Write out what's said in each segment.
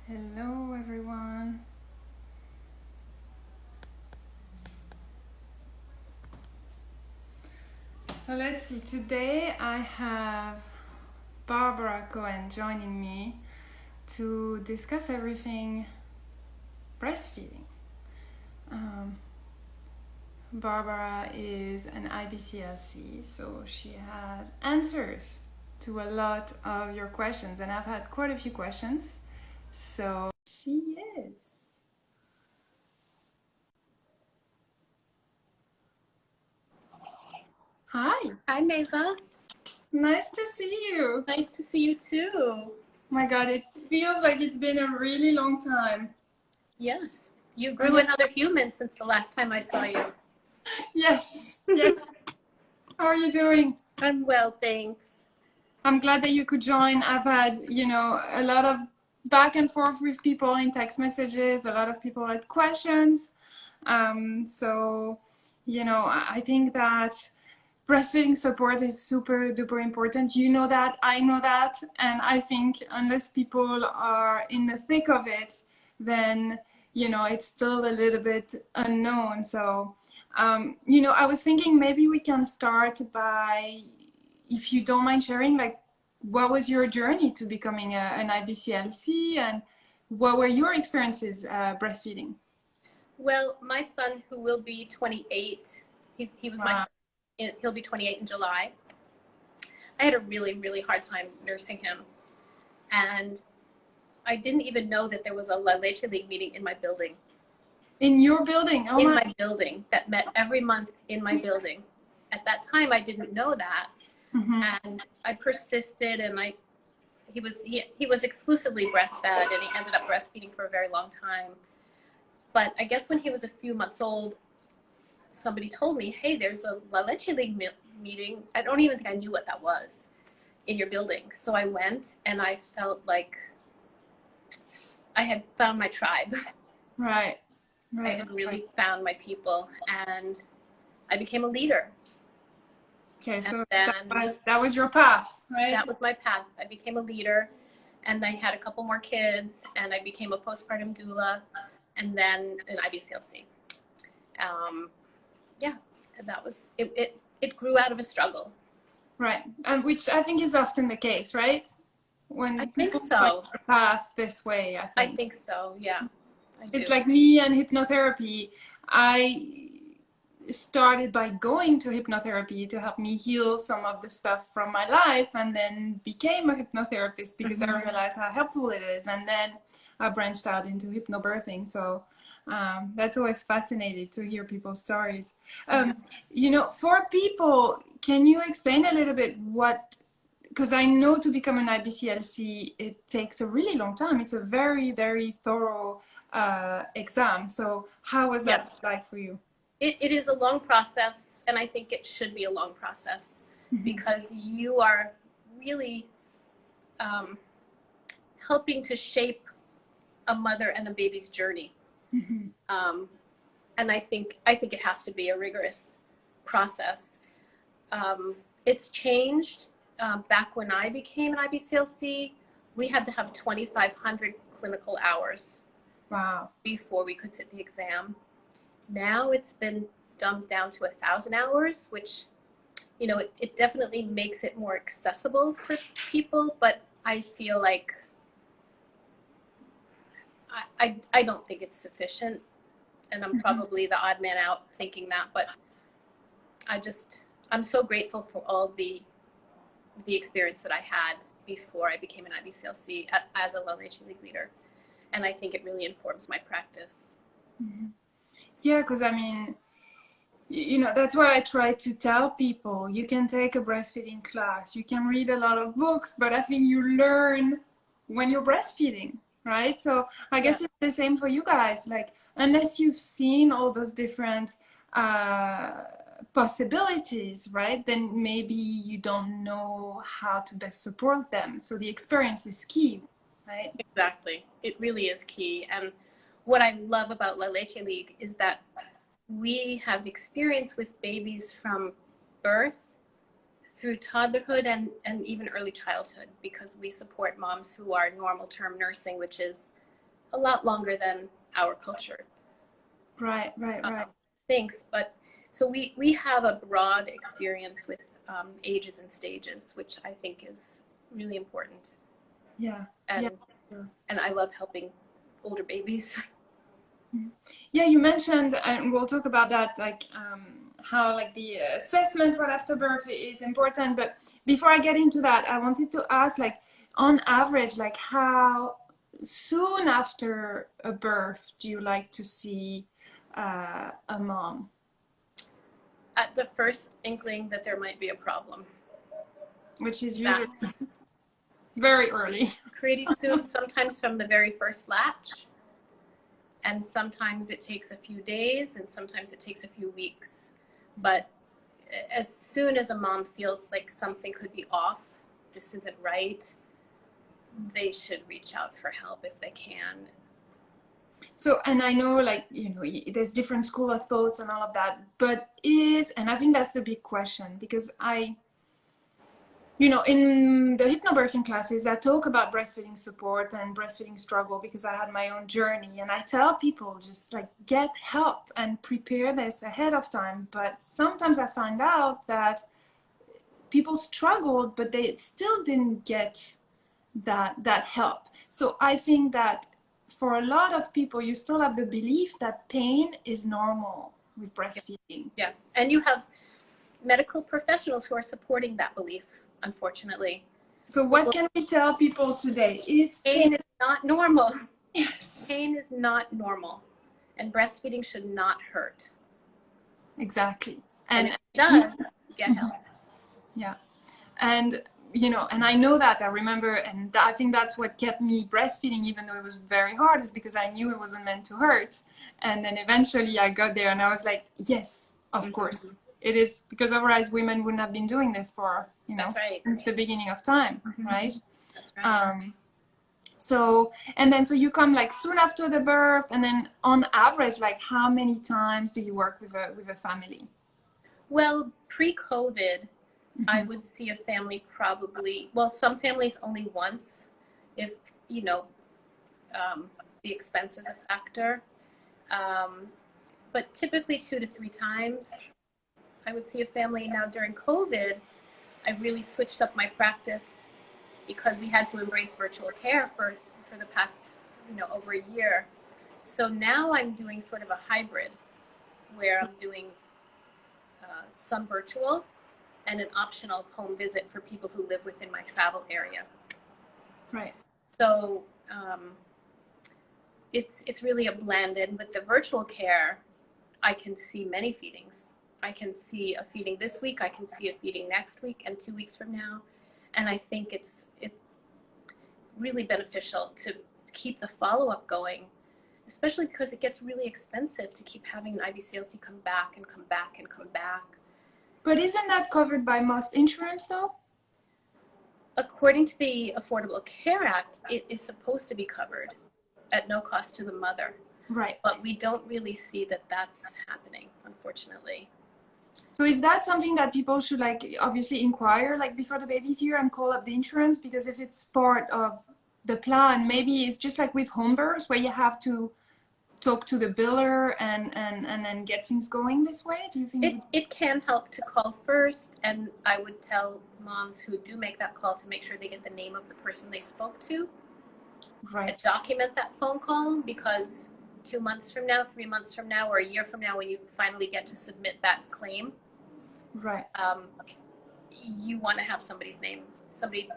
Hello, everyone. So let's see. Today I have Barbara Cohen joining me to discuss everything breastfeeding. Um, Barbara is an IBCLC, so she has answers to a lot of your questions, and I've had quite a few questions. So she is. Hi. Hi, Mava. Nice to see you. Nice to see you too. My God, it feels like it's been a really long time. Yes, you grew another human since the last time I saw you. Yes, yes. How are you doing? I'm well, thanks. I'm glad that you could join. I've had, a lot of back and forth with people in text messages. A lot of people had questions. So, I think that breastfeeding support is super duper important. You know that, I know that. And I think unless people are in the thick of it, then, it's still a little bit unknown. So, I was thinking maybe we can start by, if you don't mind sharing, like, what was your journey to becoming an IBCLC and what were your experiences breastfeeding? Well, my son, who will be 28, he was my, Wow. he'll be 28 in July. I had a really, really hard time nursing him. And I didn't even know that there was a La Leche League meeting in my building. In your building? Oh In my. my building that met every month in my building. At that time, I didn't know that. Mm-hmm. And I persisted, and he was exclusively breastfed, and he ended up breastfeeding for a very long time. But I guess when he was a few months old, somebody told me, hey, there's a La Leche League meeting. I don't even think I knew what that was, in your building. So I went, and I felt like I had found my tribe. Right. I had really found my people, and I became a leader. Okay, And so then that was your path, right? that was my path. I became a leader, and I had a couple more kids, and I became a postpartum doula, and then an IBCLC. Yeah, and that was it. It grew out of a struggle. Right. And which I think is often the case, right? I When think people find so. their path this way, I I think. think so. Yeah, I It's do. like me and hypnotherapy. I started by going to hypnotherapy to help me heal some of the stuff from my life and then became a hypnotherapist because I realized how helpful it is. And then I branched out into hypnobirthing. So that's always fascinating to hear people's stories. Yeah. For people, can you explain a little bit what, because I know to become an IBCLC, it takes a really long time. It's a very, very thorough exam. So how was Yeah. that like for you? It is a long process, and I think it should be a long process because you are really helping to shape a mother and a baby's journey. And I think it has to be a rigorous process. It's changed. Back when I became an IBCLC, we had to have 2,500 clinical hours Wow. before we could sit the exam. Now it's been dumbed down to 1,000 hours, which, it definitely makes it more accessible for people, but I feel like I don't think it's sufficient, and I'm probably the odd man out thinking that, but I'm so grateful for all the experience that I had before I became an IBCLC as a La Leche League leader, and I think it really informs my practice. Yeah, because I mean, that's what I try to tell people. You can take a breastfeeding class, you can read a lot of books, but I think you learn when you're breastfeeding, right? So I guess it's the same for you guys. Like, unless you've seen all those different possibilities, right? Then maybe you don't know how to best support them. So the experience is key, right? Exactly. It really is key. And what I love about La Leche League is that we have experience with babies from birth through toddlerhood and even early childhood, because we support moms who are normal term nursing, which is a lot longer than our culture Right, right. thinks. But so we have a broad experience with ages and stages, which I think is really important. Yeah. And Yeah. and I love helping older babies. Yeah, you mentioned, and we'll talk about that, like how like the assessment right after birth is important. But before I get into that, I wanted to ask, like, on average, like how soon after a birth do you like to see a mom? At the first inkling that there might be a problem. Which is usually That's very early. pretty soon, sometimes from the very first latch. And sometimes it takes a few days and sometimes it takes a few weeks. But as soon as a mom feels like something could be off, this isn't right, they should reach out for help if they can. So, and I know, like, you know, there's different school of thoughts and all of that, but and I think that's the big question, because you know, in the hypnobirthing classes, I talk about breastfeeding support and breastfeeding struggle because I had my own journey. And I tell people just like get help and prepare this ahead of time. But sometimes I find out that people struggled, but they still didn't get that help. So I think that for a lot of people, you still have the belief that pain is normal with breastfeeding. Yes. And you have medical professionals who are supporting that belief, unfortunately. So what can we tell people today? Pain is not normal. Yes. Pain is not normal. And breastfeeding should not hurt. Exactly. And if it does, get help. Yeah. And, you know, and I know that, I remember, and I think that's what kept me breastfeeding, even though it was very hard, is because I knew it wasn't meant to hurt. And then eventually I got there and I was like, yes, of course it is, because otherwise women wouldn't have been doing this for, you know, since the beginning of time, right? That's right. So, and then, so you come like soon after the birth, and then on average, like how many times do you work with a family? Well, pre-COVID, I would see a family probably, well, some families only once, if, you know, the expense is a factor. But typically 2 to 3 times I would see a family. Now during COVID, I really switched up my practice because we had to embrace virtual care for the past, you know, over a year. So now I'm doing sort of a hybrid where I'm doing some virtual and an optional home visit for people who live within my travel area. Right. So it's really a blend. And with the virtual care, I can see many feedings. I can see a feeding this week, I can see a feeding next week and 2 weeks from now. And I think it's really beneficial to keep the follow-up going, especially because it gets really expensive to keep having an IBCLC come back and come back and come back. But isn't that covered by most insurance though? According to the Affordable Care Act, it is supposed to be covered at no cost to the mother. Right. But we don't really see that that's happening, unfortunately. So is that something that people should like obviously inquire like before the baby's here and call up the insurance? Because if it's part of the plan, maybe it's just like with home births where you have to talk to the biller and then get things going this way? Do you think it can help to call first, and I would tell moms who do make that call to make sure they get the name of the person they spoke to. Right. And document that phone call, because 2 months from now, 3 months from now, or a year from now, when you finally get to submit that claim, right, you want to have somebody's name, somebody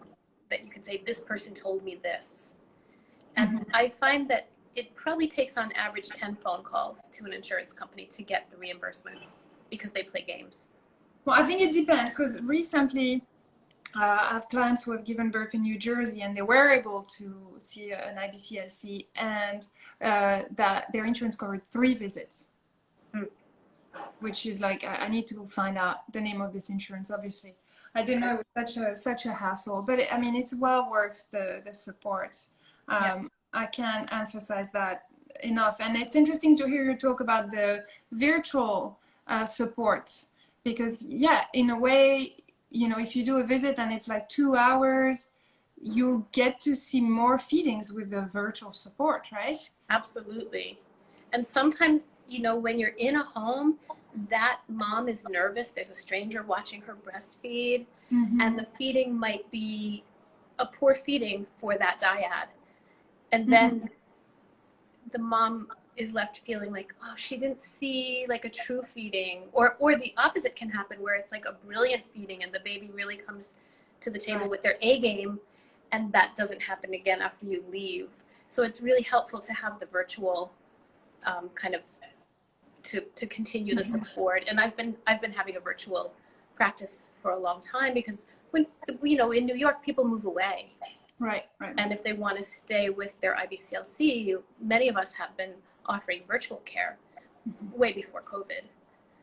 that you can say, this person told me this. And I find that it probably takes on average 10 phone calls to an insurance company to get the reimbursement because they play games. Well, I think it depends, because recently I have clients who have given birth in New Jersey and they were able to see an IBCLC, and that their insurance covered 3 visits, which is like, I need to find out the name of this insurance, obviously. I didn't know it was such a hassle, but I mean, it's well worth the support. I can't emphasize that enough. And it's interesting to hear you talk about the virtual support, because yeah, in a way, you know, if you do a visit and it's like 2 hours, you get to see more feedings with the virtual support, right? Absolutely. And sometimes, you know, when you're in a home, that mom is nervous. There's a stranger watching her breastfeed, and the feeding might be a poor feeding for that dyad. And then the mom is left feeling like, oh, she didn't see like a true feeding, or the opposite can happen where it's like a brilliant feeding and the baby really comes to the table with their A game, and that doesn't happen again after you leave. So it's really helpful to have the virtual kind of to continue the support. And I've been having a virtual practice for a long time because when, you know, in New York, people move away. Right. And if they want to stay with their IBCLC, many of us have been offering virtual care way before COVID.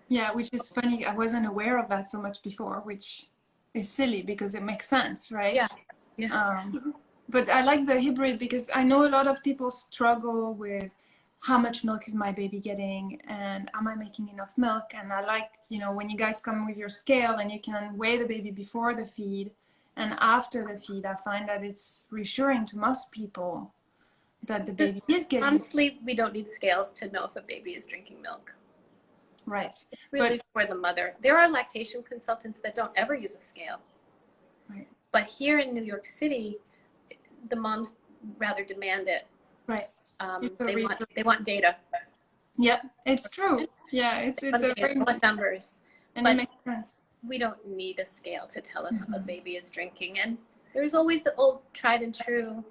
Yeah, which is funny. I wasn't aware of that so much before, which is silly because it makes sense, right? Yeah. But I like the hybrid because I know a lot of people struggle with how much milk is my baby getting and am I making enough milk? And I like, you know, when you guys come with your scale and you can weigh the baby before the feed and after the feed, I find that it's reassuring to most people that the baby is getting. Honestly, we don't need scales to know if a baby is drinking milk. Right. It's really for the mother. There are lactation consultants that don't ever use a scale. Right. But here in New York City, the moms rather demand it. Right. They want data. Yeah, it's true. Yeah, it's a very want numbers. And it makes sense. We don't need a scale to tell us if a baby is drinking. And there's always the old tried and true,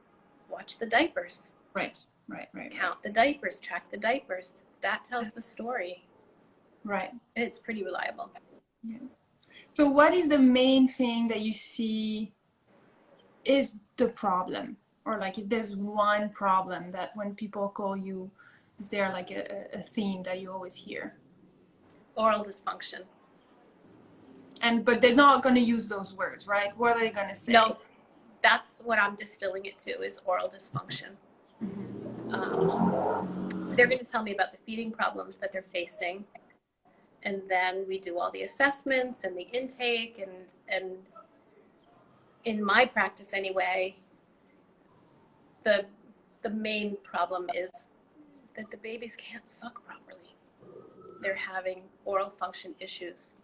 watch the diapers. Right. Count the diapers, track the diapers. That tells the story. Right. And it's pretty reliable. Yeah. So what is the main thing that you see is the problem? Or like if there's one problem that when people call you, is there like a theme that you always hear? Oral dysfunction. But they're not going to use those words, right? What are they going to say? No, that's what I'm distilling it to is oral dysfunction. They're going to tell me about the feeding problems that they're facing. And then we do all the assessments and the intake. And in my practice anyway, the main problem is that the babies can't suck properly. They're having oral function issues.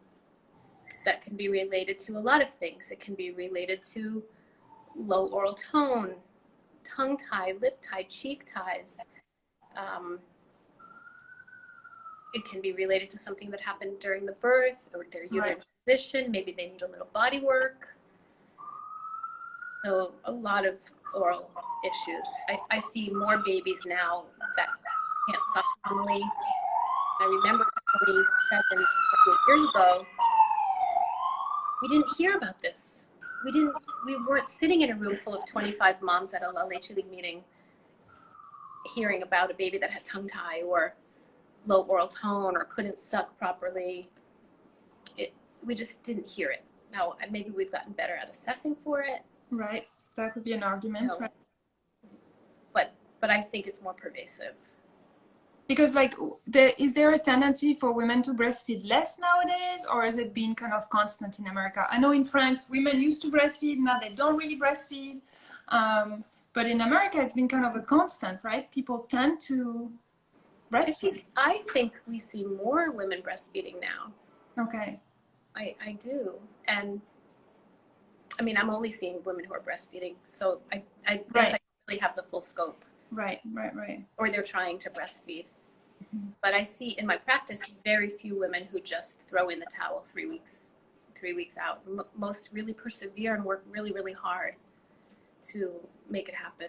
That can be related to a lot of things. It can be related to low oral tone, tongue tie, lip tie, cheek ties. It can be related to something that happened during the birth or their uterine position. Maybe they need a little body work. So a lot of oral issues. I see more babies now that can't suck normally. I remember 27, 28 years ago, we didn't hear about this. We weren't sitting in a room full of 25 moms at a Lactation meeting hearing about a baby that had tongue tie or low oral tone or couldn't suck properly. We just didn't hear it. Now, maybe we've gotten better at assessing for it. Right. That could be an argument. Right. But I think it's more pervasive. Because like, is there a tendency for women to breastfeed less nowadays, or has it been kind of constant in America? I know in France, women used to breastfeed, now they don't really breastfeed. But in America, it's been kind of a constant, right? People tend to breastfeed. I think we see more women breastfeeding now. Okay. I do. And I mean, I'm only seeing women who are breastfeeding, so I guess I don't really have the full scope. Right. Or they're trying to breastfeed. But I see in my practice very few women who just throw in the towel 3 weeks out. Most really persevere and work really, really hard to make it happen.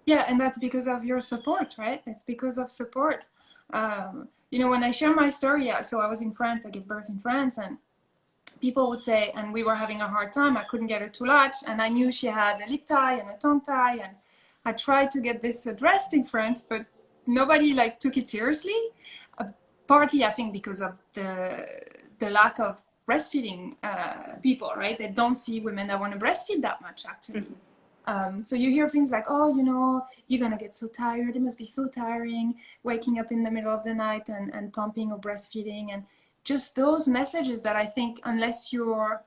Yeah, and that's because of your support, right? It's because of support. You know, when I share my story, so I was in France, I gave birth in France, and people would say, and we were having a hard time, I couldn't get her to latch, and I knew she had a lip tie and a tongue tie, and I tried to get this addressed in France, but nobody like took it seriously. Partly, I think, because of the lack of breastfeeding people, right? They don't see women that want to breastfeed that much, actually. So you hear things like, oh, you know, you're going to get so tired. It must be so tiring waking up in the middle of the night and pumping or breastfeeding. And just those messages that I think, unless you're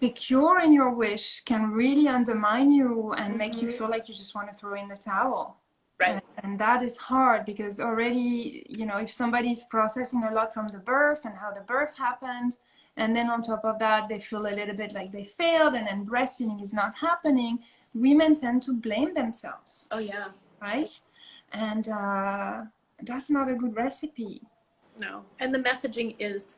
secure in your wish can really undermine you and make you Mm-hmm. feel like you just want to throw in the towel. Right. And that is hard because already, you know, if somebody's processing a lot from the birth and how the birth happened, and then on top of that, they feel a little bit like they failed and then breastfeeding is not happening, women tend to blame themselves. Oh, yeah. Right? And that's not a good recipe. No. And the messaging is,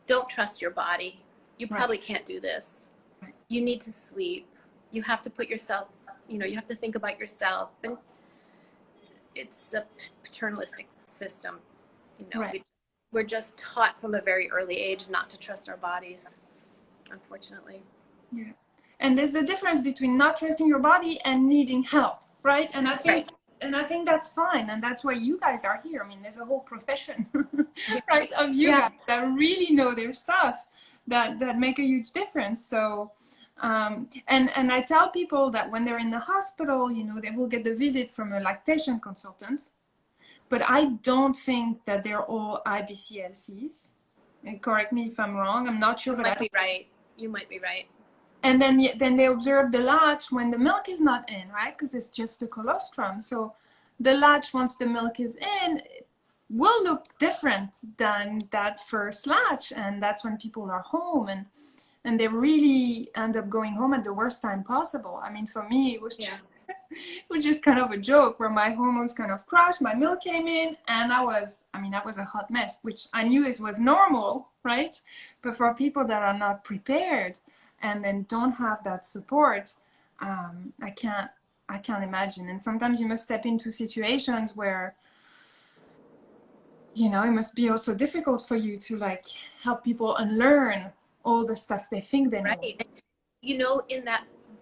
don't trust your body. You probably can't do this. Right. You need to sleep. You have to put yourself, you know, you have to think about yourself. And it's a paternalistic system. You know, Right. we're just taught from a very early age not to trust our bodies, unfortunately. Yeah. And there's the difference between not trusting your body and needing help, right? And I think that's fine, and that's why you guys are here. I mean, there's a whole profession, right, of you guys that really know their stuff, that make a huge difference. So, and I tell people that when they're in the hospital, you know, they will get the visit from a lactation consultant, but I don't think that they're all IBCLCs. And correct me if I'm wrong. I'm not sure, but You might be right. And then they observe the latch when the milk is not in, right? Because it's just the colostrum. So the latch, once the milk is in, will look different than that first latch. And that's when people are home and they really end up going home at the worst time possible. I mean, for me, it was just kind of a joke where my hormones kind of crashed, my milk came in, and I was a hot mess, which I knew it was normal, right? But for people that are not prepared, and then don't have that support, I can't imagine. And sometimes you must step into situations where, you know, it must be also difficult for you to like help people unlearn all the stuff they think they know. Right. You know, in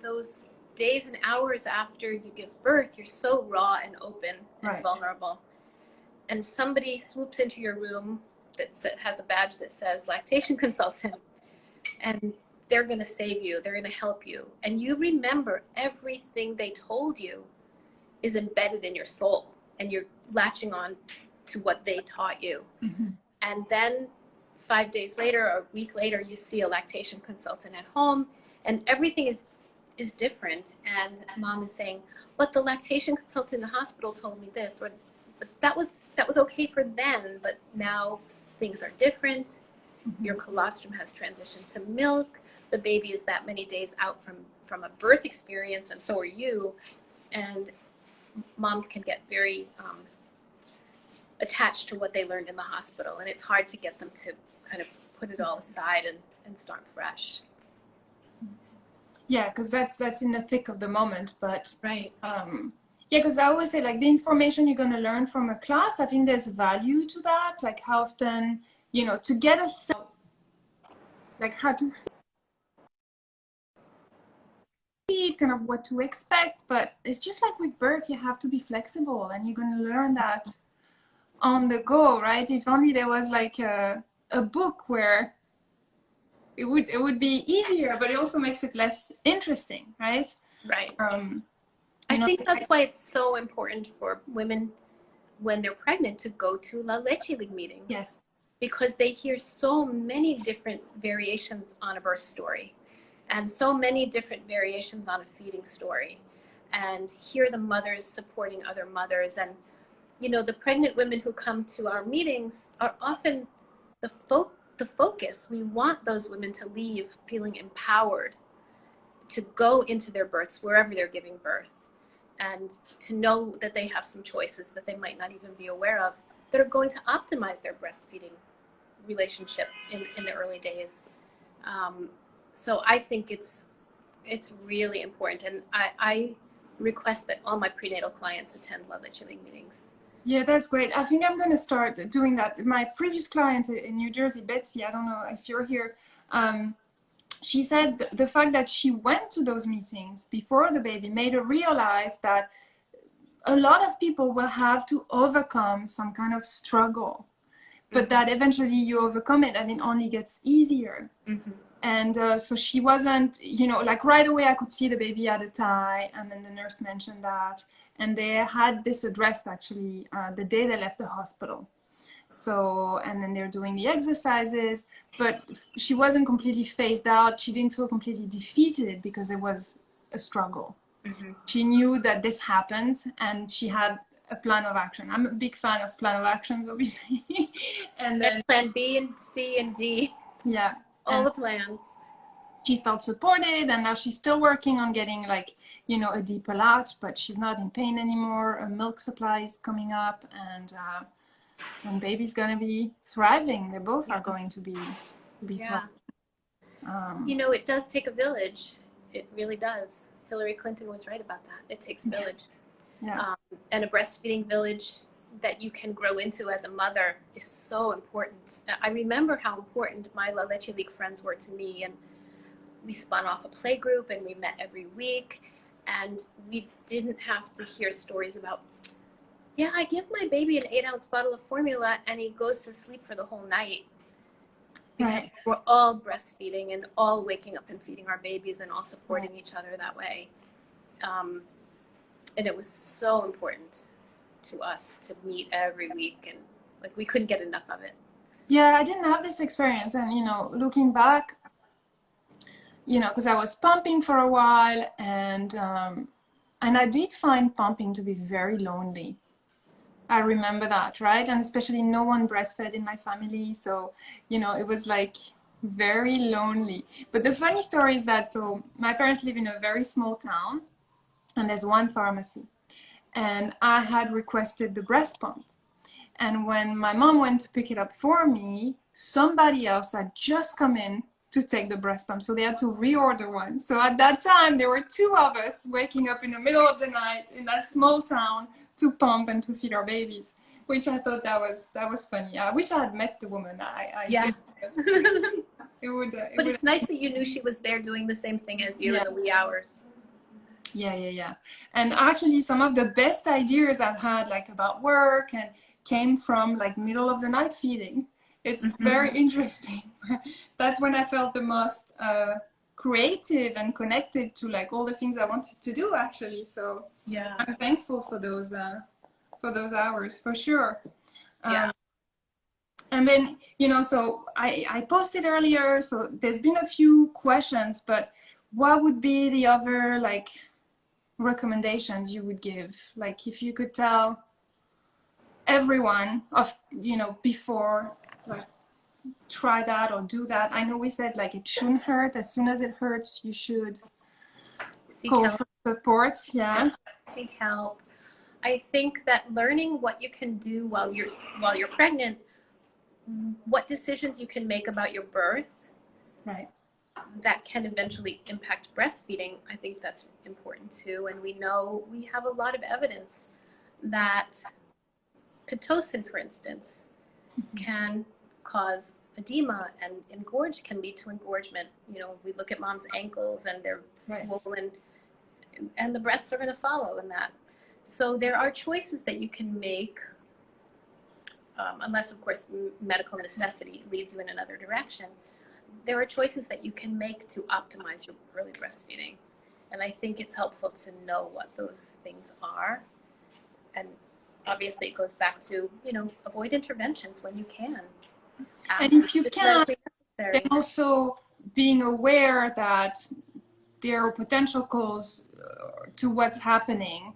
those days and hours after you give birth, you're so raw and open and vulnerable. And somebody swoops into your room that has a badge that says lactation consultant, and they're going to save you. They're going to help you. And you remember everything they told you is embedded in your soul, and you're latching on to what they taught you. Mm-hmm. And then 5 days later or a week later, you see a lactation consultant at home, and everything is different. And mom is saying, but the lactation consultant in the hospital told me this, or but that was okay for then, but now things are different. Mm-hmm. Your colostrum has transitioned to milk. The baby is that many days out from a birth experience, and so are you. And moms can get very attached to what they learned in the hospital, and it's hard to get them to kind of put it all aside and start fresh. Yeah, because that's in the thick of the moment. But yeah, because I always say, like, the information you're going to learn from a class, I think there's value to that. Like, how often, you know, to get a sense, like how to feed, kind of what to expect. But it's just like with birth, you have to be flexible, and you're going to learn that on the go, right? If only there was like a book where it would be easier, but it also makes it less interesting, right? Right. I think that's why it's so important for women when they're pregnant to go to La Leche League meetings. Yes. Because they hear so many different variations on a birth story, and so many different variations on a feeding story, and hear the mothers supporting other mothers. And, you know, the pregnant women who come to our meetings are often the focus. We want those women to leave feeling empowered to go into their births wherever they're giving birth, and to know that they have some choices that they might not even be aware of that are going to optimize their breastfeeding relationship in the early days. So I think it's really important, and I request that all my prenatal clients attend La Leche League meetings. Yeah, that's great. I think I'm going to start doing that. My previous client in New Jersey, Betsy, I don't know if you're here, she said the fact that she went to those meetings before the baby made her realize that a lot of people will have to overcome some kind of struggle, but that eventually you overcome it and it only gets easier. Mm-hmm. And so she wasn't, you know, like right away I could see the baby had a tie, and then the nurse mentioned that. And they had this addressed actually the day they left the hospital. So, and then they're doing the exercises, but she wasn't completely phased out. She didn't feel completely defeated because it was a struggle. Mm-hmm. She knew that this happens, and she had a plan of action. I'm a big fan of plan of actions, obviously. And then plan B and C and D. Yeah. All the plans. She felt supported, and now she's still working on getting, like, you know, a deeper latch, but she's not in pain anymore. A milk supply is coming up, and baby's gonna be thriving. They both are going to be thriving. You know, it does take a village. It really does. Hillary Clinton was right about that. It takes a village. Yeah. And a breastfeeding village that you can grow into as a mother is so important. I remember how important my La Leche League friends were to me, and we spun off a play group, and we met every week, and we didn't have to hear stories about, yeah, I give my baby an 8-ounce bottle of formula and he goes to sleep for the whole night. Because we're all breastfeeding and all waking up and feeding our babies and all supporting each other that way. And it was so important to us to meet every week, and like we couldn't get enough of it. Yeah, I didn't have this experience, and you know, looking back, you know, because I was pumping for a while, and I did find pumping to be very lonely. I remember that, right? And especially no one breastfed in my family, so you know, it was like very lonely. But the funny story is that, so my parents live in a very small town, and there's one pharmacy, and I had requested the breast pump. And when my mom went to pick it up for me, somebody else had just come in to take the breast pump, so they had to reorder one. So at that time, there were two of us waking up in the middle of the night in that small town to pump and to feed our babies, which I thought that was funny. I wish I had met the woman. Yeah. But it's nice that you knew she was there doing the same thing as you in the wee hours. Yeah. And actually, some of the best ideas I've had, like about work, and came from like middle of the night feeding. It's very interesting. That's when I felt the most creative and connected to like all the things I wanted to do, actually. So yeah, I'm thankful for those hours, for sure. And then, you know, so I posted earlier, so there's been a few questions, but what would be the other like recommendations you would give? Like if you could tell everyone of, you know, before, like, try that or do that. I know we said like it shouldn't hurt. As soon as it hurts, you should go for support. Yeah. Seek help. I think that learning what you can do while you're pregnant, what decisions you can make about your birth, right, that can eventually impact breastfeeding, I think that's important too. And we know we have a lot of evidence that Pitocin, for instance, can cause edema, and can lead to engorgement. You know, we look at mom's ankles and they're swollen, and the breasts are going to follow in that. So there are choices that you can make, unless of course medical necessity leads you in another direction. There are choices that you can make to optimize your early breastfeeding. And I think it's helpful to know what those things are. And obviously it goes back to, you know, avoid interventions when you can. And if you can, then also being aware that there are potential causes to what's happening.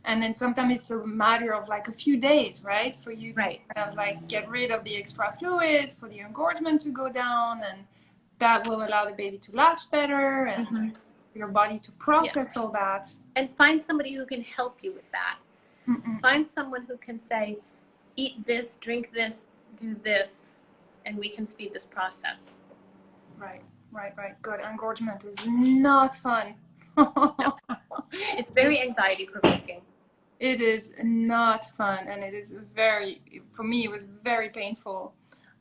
And then sometimes it's a matter of like a few days, right? For you to kind of like get rid of the extra fluids, for the engorgement to go down, and that will allow the baby to latch better and your body to process all that. And find somebody who can help you with that. Find someone who can say, eat this, drink this, do this, and we can speed this process. Right. Good. Engorgement is not fun. It's very anxiety provoking. It is not fun, and it is for me, it was very painful.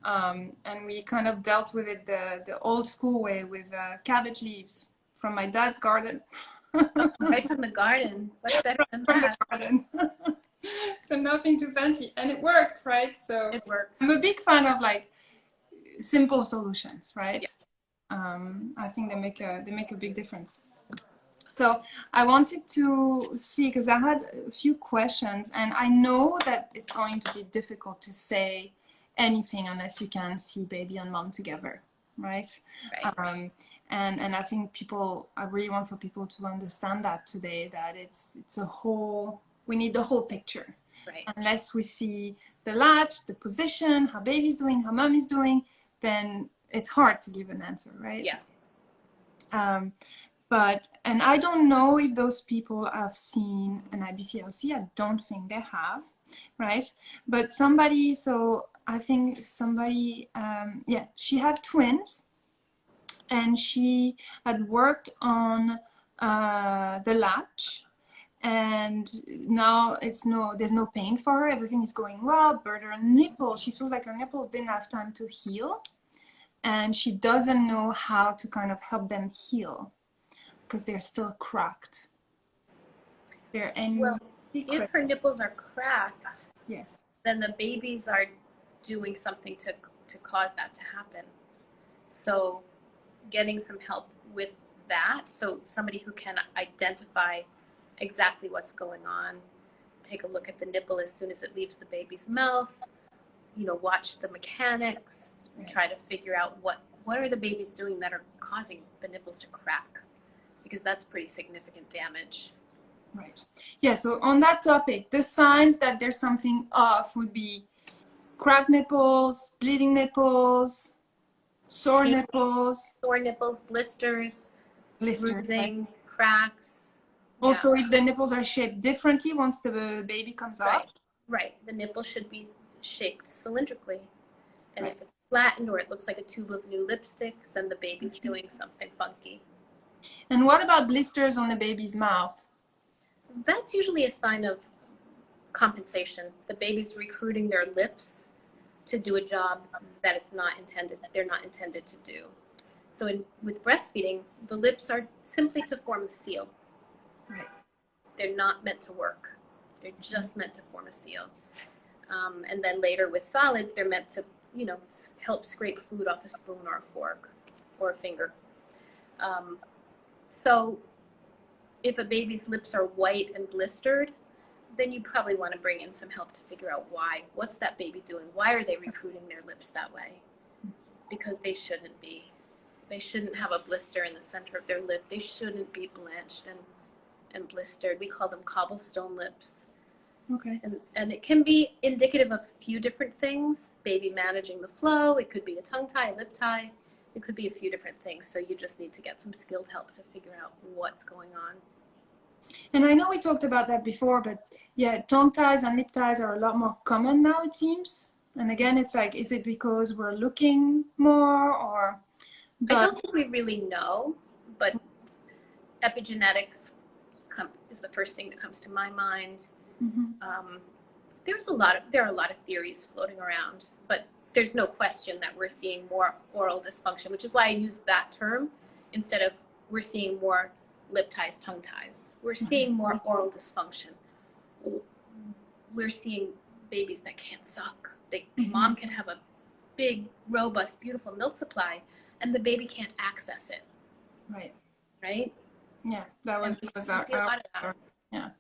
And we kind of dealt with it the old school way with cabbage leaves from my dad's garden. Right from the garden. What's better than that? From the garden. So nothing too fancy, and it worked, right? So it works. I'm a big fan of like simple solutions, right? I think they make a big difference. So I wanted to see, because I had a few questions, and I know that it's going to be difficult to say anything unless you can see baby and mom together, right? Right. And I think I really want for people to understand that today, that it's a whole, we need the whole picture. Right. Unless we see the latch, the position, how baby's doing, how mom is doing, then it's hard to give an answer, right? Yeah. And I don't know if those people have seen an IBCLC. I don't think they have, right? But somebody, so I think somebody, yeah, she had twins, and she had worked on the latch, and now there's no pain for her. Everything is going well. But her nipples, she feels like her nipples didn't have time to heal, and she doesn't know how to kind of help them heal because they're still cracked. Well, if her nipples are cracked, yes, then the babies are doing something to cause that to happen. So getting some help with that, so somebody who can identify exactly what's going on, take a look at the nipple as soon as it leaves the baby's mouth, watch the mechanics, and try to figure out what are the babies doing that are causing the nipples to crack, because that's pretty significant damage. Right. Yeah, so on that topic, the signs that there's something off would be cracked nipples, bleeding nipples, sore nipples, blisters, bruising, right? cracks. Also, if the nipples are shaped differently once the baby comes right. off. Right. The nipple should be shaped cylindrically. And if it's flattened or it looks like a tube of new lipstick, then the baby's doing something funky. And what about blisters on the baby's mouth? That's usually a sign of compensation. The baby's recruiting their lips to do a job that they're not intended to do. So with breastfeeding, the lips are simply to form a seal. Right. They're not meant to work. They're just meant to form a seal. And then later with solids, they're meant to, help scrape food off a spoon or a fork or a finger. So if a baby's lips are white and blistered, then you probably want to bring in some help to figure out why. What's that baby doing? Why are they recruiting their lips that way? Because they shouldn't be. They shouldn't have a blister in the center of their lip. They shouldn't be blanched and blistered. We call them cobblestone lips. Okay. And it can be indicative of a few different things. Baby managing the flow. It could be a tongue tie, a lip tie. It could be a few different things. So you just need to get some skilled help to figure out what's going on. And I know we talked about that before, but yeah, tongue ties and lip ties are a lot more common now, it seems. And again, it's like, is it because we're looking more, or? I don't think we really know, but epigenetics is the first thing that comes to my mind. Mm-hmm. There are a lot of theories floating around, but there's no question that we're seeing more oral dysfunction, which is why I use that term instead of we're seeing more lip ties, tongue ties. We're seeing more oral dysfunction. We're seeing babies that can't suck. Mom can have a big, robust, beautiful milk supply, and the baby can't access it. Right. Right? Yeah, that was we see a lot of that. Yeah.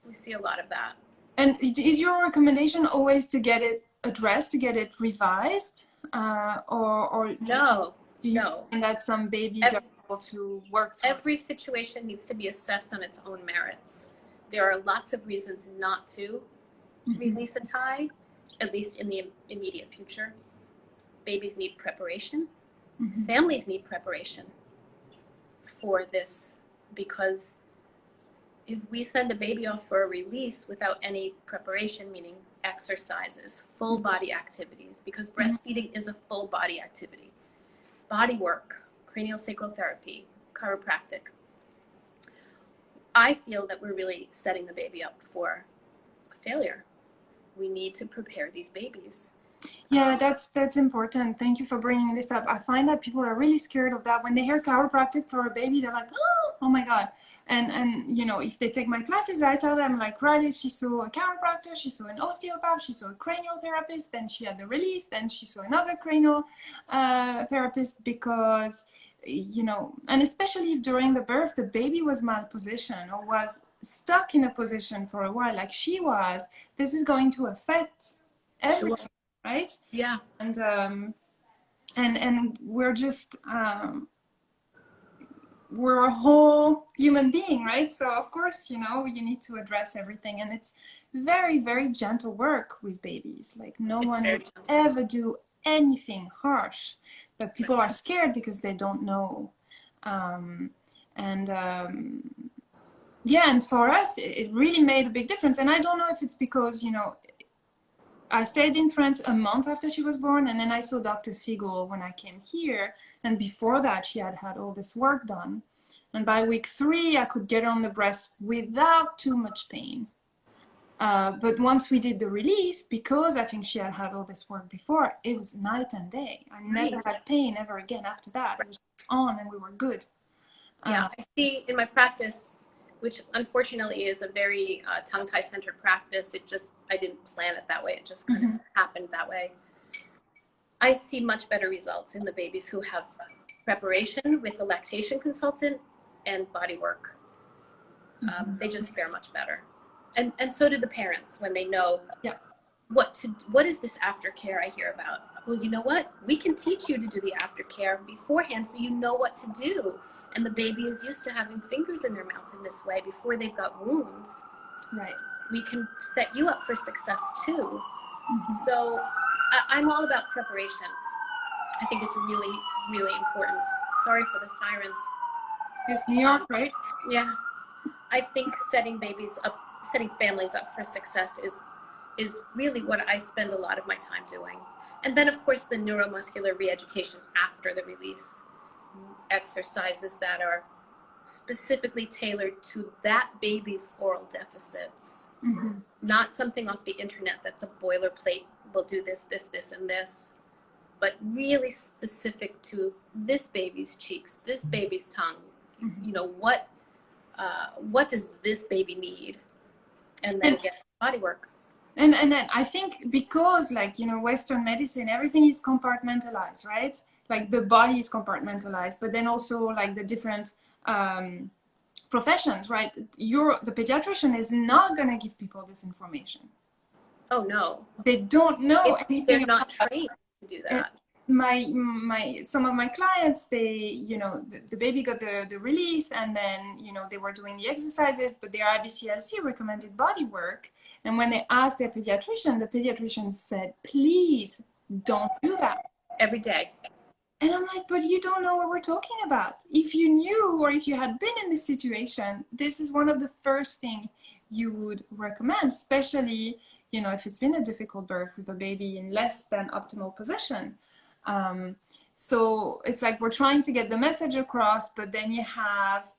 We see a lot of that. And is your recommendation always to get it addressed, to get it revised? Or no, do you find that some babies are able to work through every situation needs to be assessed on its own merits. There are lots of reasons not to release a tie, at least in the immediate future. Babies need preparation. Families need preparation for this, because if we send a baby off for a release without any preparation, meaning exercises, full body activities, because breastfeeding is a full body activity, Bodywork, craniosacral therapy, chiropractic, I feel that we're really setting the baby up for failure. We need to prepare these babies. Yeah, that's important. Thank you for bringing this up. I find that people are really scared of that. When they hear chiropractic for a baby, they're like, oh my God. And if they take my classes, I tell them, like, Riley, she saw a chiropractor, she saw an osteopath, she saw a cranial therapist, then she had the release, then she saw another cranial therapist, because, and especially if during the birth, the baby was malpositioned or was stuck in a position for a while, like she was, this is going to affect everything. Sure. right? Yeah. And we're just we're a whole human being, right? So of course, you know, you need to address everything, and it's very, very gentle work with babies. Like no one would ever do anything harsh, but people are scared because they don't know. Yeah, and for us, it really made a big difference. And I don't know if it's because, you know, I stayed in France a month after she was born, and then I saw Dr. Siegel when I came here. And before that, she had had all this work done. And by week 3, I could get her on the breast without too much pain. But once we did the release, because I think she had had all this work before, it was night and day. I never had pain ever again after that. It was on and we were good. Yeah, I see in my practice, which unfortunately is a very tongue-tie centered practice. I didn't plan it that way. It just kind of happened that way. I see much better results in the babies who have preparation with a lactation consultant and Bodywork. They just fare much better. And so do the parents when they know what is this aftercare I hear about? Well, you know what? We can teach you to do the aftercare beforehand so you know what to do. And the baby is used to having fingers in their mouth in this way before they've got wounds. Right. We can set you up for success too. So I'm all about preparation. I think it's really, really important. Sorry for the sirens. It's New York, right? Yeah. I think setting families up for success is really what I spend a lot of my time doing. And then of course the neuromuscular re-education after the release. Exercises that are specifically tailored to that baby's oral deficits, not something off the internet that's a boilerplate. We'll do this, this, this, and this, but really specific to this baby's cheeks, this baby's tongue. You know, what does this baby need? And then get body work. And then I think because, like, you know, Western medicine, everything is compartmentalized, right? Like the body is compartmentalized, but then also like the different professions, right? The pediatrician is not going to give people this information. Oh no, they don't know anything. They're not trained to do that. Some of my clients, the baby got the release, and then, you know, they were doing the exercises, but their IBCLC recommended body work. And when they asked their pediatrician, the pediatrician said, please don't do that. Every day. And I'm like, but you don't know what we're talking about. If you knew, or if you had been in this situation, this is one of the first things you would recommend, especially, you know, if it's been a difficult birth with a baby in less than optimal position. So it's like we're trying to get the message across, but then you have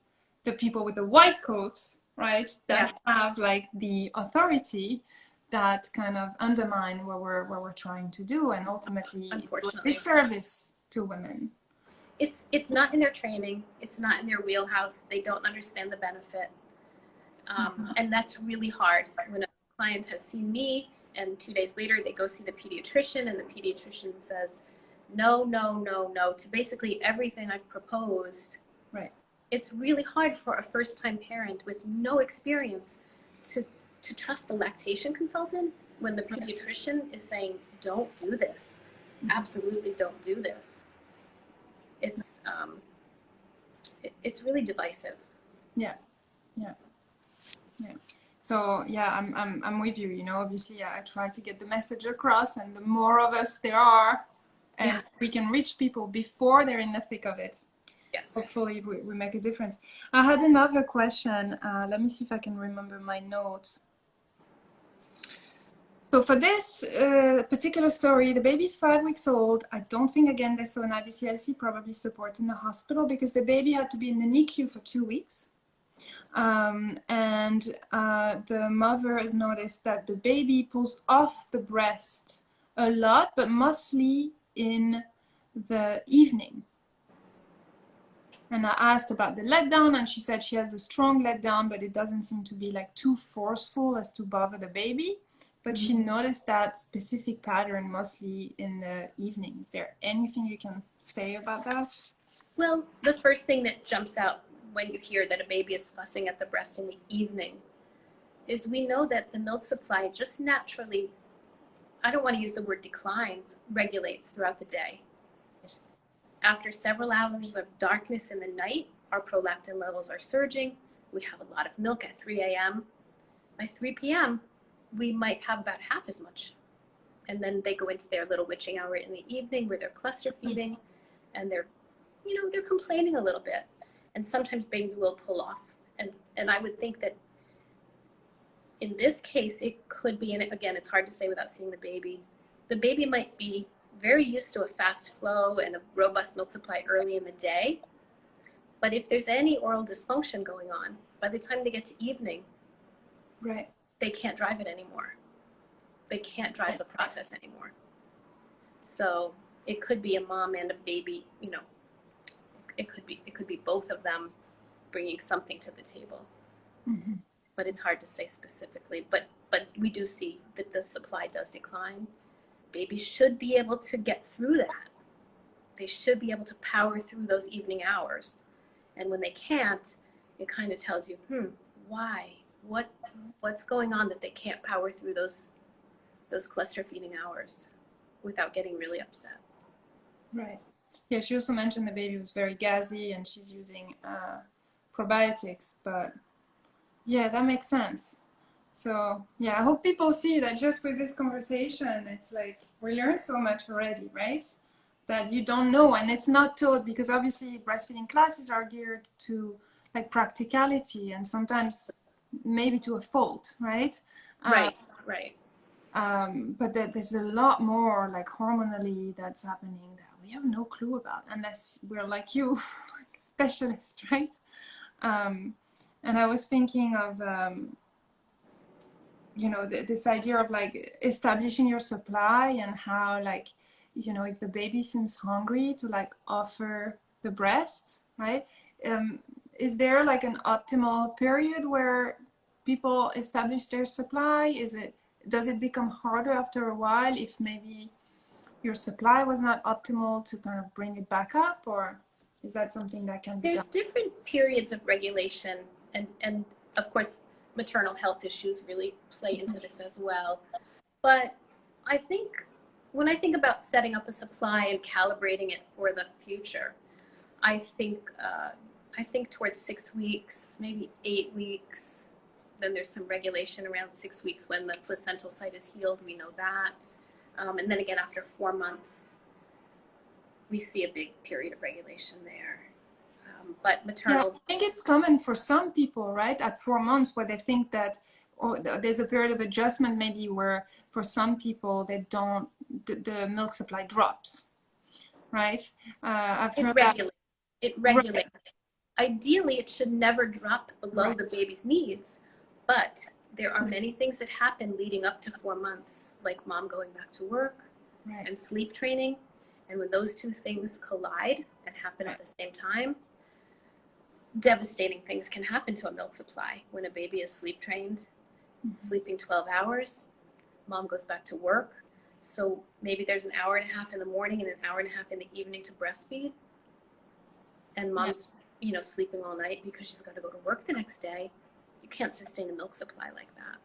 the people with the white coats, right, that have like the authority that kind of undermine what we're trying to do, and ultimately disservice to women. It's not in their training. It's not in their wheelhouse. They don't understand the benefit. And that's really hard when a client has seen me and 2 days later they go see the pediatrician, and the pediatrician says, no, to basically everything I've proposed. Right. It's really hard for a first-time parent with no experience to trust the lactation consultant when the pediatrician is saying, don't do this. Absolutely don't do this. It's really divisive. Yeah. So yeah, I'm with you. You know, obviously, I try to get the message across, and the more of us there are, and we can reach people before they're in the thick of it. Yes. Hopefully, we make a difference. I had another question. Let me see if I can remember my notes. So for this particular story, the baby's 5 weeks old. I don't think, again, they saw an IBCLC, probably support in the hospital, because the baby had to be in the NICU for 2 weeks. The mother has noticed that the baby pulls off the breast a lot, but mostly in the evening. And I asked about the letdown, and she said she has a strong letdown, but it doesn't seem to be like too forceful as to bother the baby. But she noticed that specific pattern mostly in the evening. Is there anything you can say about that? Well, the first thing that jumps out when you hear that a baby is fussing at the breast in the evening is we know that the milk supply just naturally I don't want to use the word declines, regulates throughout the day. After several hours of darkness in the night, our prolactin levels are surging. We have a lot of milk at 3 a.m. By 3 p.m., we might have about half as much. And then they go into their little witching hour in the evening where they're cluster feeding and they're complaining a little bit. And sometimes babies will pull off. And I would think that in this case, it could be, and again, it's hard to say without seeing the baby. The baby might be very used to a fast flow and a robust milk supply early in the day. But if there's any oral dysfunction going on, by the time they get to evening, right, they can't drive it anymore. They can't drive the process anymore. So it could be a mom and a baby, it could be both of them bringing something to the table. Mm-hmm. But it's hard to say specifically. But we do see that the supply does decline. Babies should be able to get through that. They should be able to power through those evening hours. And when they can't, it kind of tells you, why? What's going on that they can't power through those cluster feeding hours without getting really upset? Right. Yeah, she also mentioned the baby was very gassy and she's using probiotics, but yeah, that makes sense. So yeah, I hope people see that just with this conversation, it's like we learned so much already, right? That you don't know, and it's not taught, because obviously breastfeeding classes are geared to like practicality and sometimes maybe to a fault, right? Right. But there's a lot more like hormonally that's happening that we have no clue about unless we're like you, like specialists, right? And I was thinking of this idea of like establishing your supply and how, like, if the baby seems hungry, to like offer the breast, right? Is there like an optimal period where people establish their supply? Does it become harder after a while if maybe your supply was not optimal to kind of bring it back up, or is that something that can be There's done? different periods of regulation, and of course maternal health issues really play into this as well. But I think when I think about setting up a supply and calibrating it for the future, I think towards 6 weeks, maybe 8 weeks. Then there's some regulation around 6 weeks when the placental site is healed. We know that. And then again, after 4 months, we see a big period of regulation there. But maternal... Yeah, I think it's common for some people, right? At 4 months, where they think that, or there's a period of adjustment maybe where for some people the milk supply drops, right? I've heard that. It regulates. Ideally, it should never drop below the baby's needs, but there are many things that happen leading up to 4 months, like mom going back to work and sleep training. And when those two things collide and happen at the same time, devastating things can happen to a milk supply. When a baby is sleep trained, sleeping 12 hours, mom goes back to work. So maybe there's an hour and a half in the morning and an hour and a half in the evening to breastfeed. And mom's, sleeping all night because she's got to go to work the next day. You can't sustain a milk supply like that.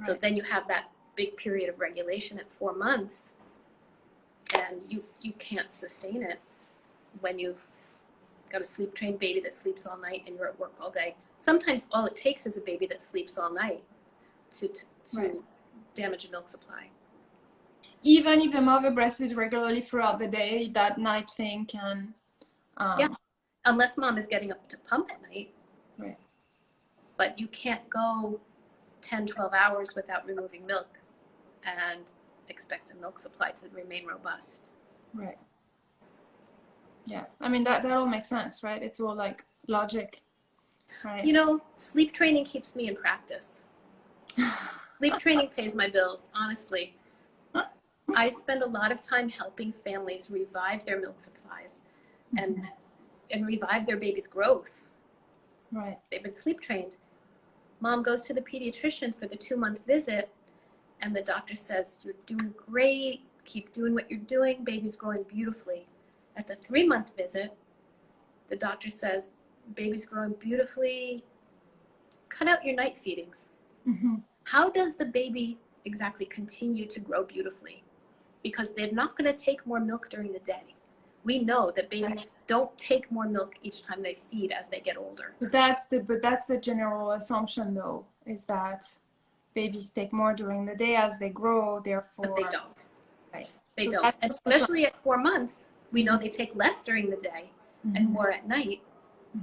So then you have that big period of regulation at 4 months, and you can't sustain it when you've got a sleep-trained baby that sleeps all night and you're at work all day. Sometimes all it takes is a baby that sleeps all night to damage a milk supply. Even if the mother breastfeeds regularly throughout the day, that night thing can... Unless mom is getting up to pump at night. Right. But you can't go 10, 12 hours without removing milk and expect the milk supply to remain robust. Right. Yeah. I mean, that all makes sense, right? It's all like logic, right? Sleep training keeps me in practice. Sleep training pays my bills, honestly. I spend a lot of time helping families revive their milk supplies and revive their baby's growth. Right. They've been sleep trained. Mom goes to the pediatrician for the 2-month visit, and the doctor says, "You're doing great. Keep doing what you're doing. Baby's growing beautifully." At the 3-month visit, the doctor says, "Baby's growing beautifully. Cut out your night feedings." How does the baby exactly continue to grow beautifully, because they're not going to take more milk during the day. We know that babies don't take more milk each time they feed as they get older. But that's the general assumption, though, is that babies take more during the day as they grow, therefore. But they don't. Right. They So don't. And especially at 4 months, we know they take less during the day and more at night,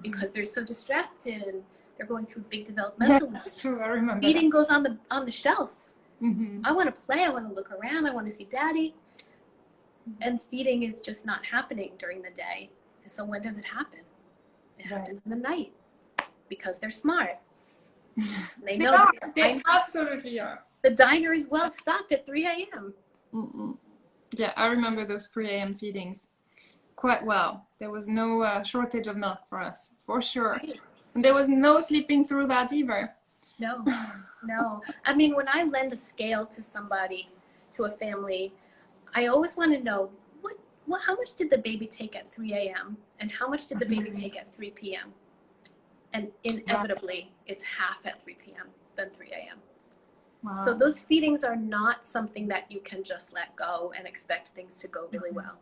because they're so distracted and they're going through big developmental. That's true. I remember. Feeding goes on the shelf. Mm-hmm. I want to play. I want to look around. I want to see daddy. And feeding is just not happening during the day. And so when does it happen? It happens in the night, because they're smart. They know. They absolutely are. The diner is well stocked at 3 a.m. Yeah, I remember those 3 a.m. feedings quite well. There was no shortage of milk for us, for sure. Right. And there was no sleeping through that either. No, no. I mean, when I lend a scale to somebody, to a family, I always want to know how much did the baby take at 3 a.m. and how much did the baby take at 3 p.m. And inevitably, it's half at 3 p.m. than 3 a.m. Wow. So those feedings are not something that you can just let go and expect things to go really well.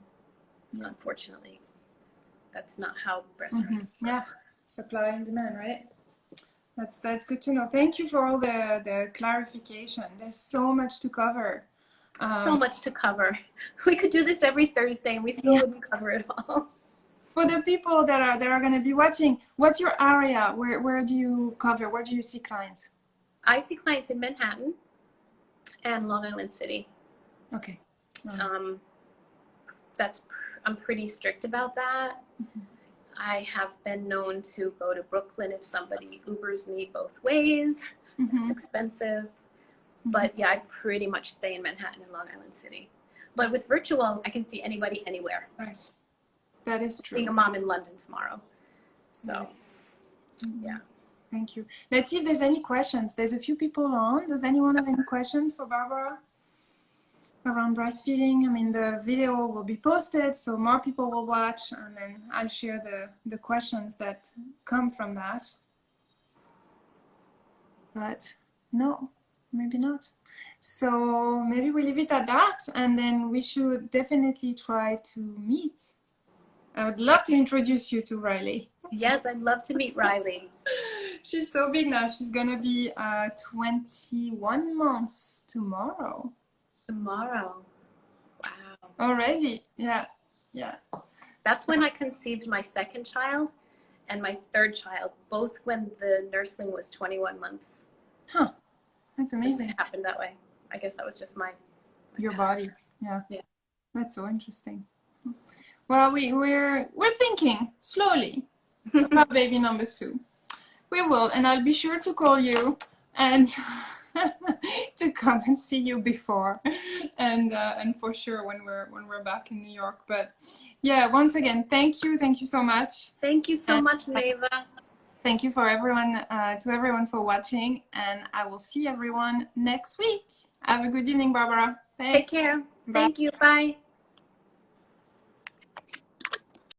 Yeah. Unfortunately, that's not how breastfeeding works. Yeah, supply and demand, right? That's good to know. Thank you for all the clarification. There's so much to cover. So much to cover. We could do this every Thursday and we still wouldn't cover it all. For the people that are going to be watching, what's your area? Where do you cover? Where do you see clients? I see clients in Manhattan and Long Island City. Okay. I'm pretty strict about that. I have been known to go to Brooklyn if somebody Ubers me both ways. That's expensive. But yeah, I pretty much stay in Manhattan and Long Island City. But with virtual, I can see anybody anywhere. Right. That is true. Being a mom in London tomorrow. So, yeah. Thank you. Let's see if there's any questions. There's a few people on. Does anyone have any questions for Barbara around breastfeeding? I mean, the video will be posted, so more people will watch, and then I'll share the questions that come from that. But no, maybe not. So maybe we leave it at that, and then we should definitely try to meet. I would love to introduce you to Riley. Yes, I'd love to meet Riley. She's so big now. She's gonna be 21 months tomorrow. Tomorrow. Wow. Already. Yeah. Yeah. That's when I conceived my second child and my third child, both when the nursling was 21 months. Huh. That's amazing. It happened that way. I guess that was just your body. Yeah. Yeah. That's so interesting. Well, we're thinking slowly about baby number 2. We will, and I'll be sure to call you and to come and see you before, and for sure when we're back in New York. But yeah, once again, thank you so much. Thank you so much, Maeva. Thank you for everyone for watching, and I will see everyone next week. Have a good evening, Barbara. Take care. Bye. Thank you. Bye.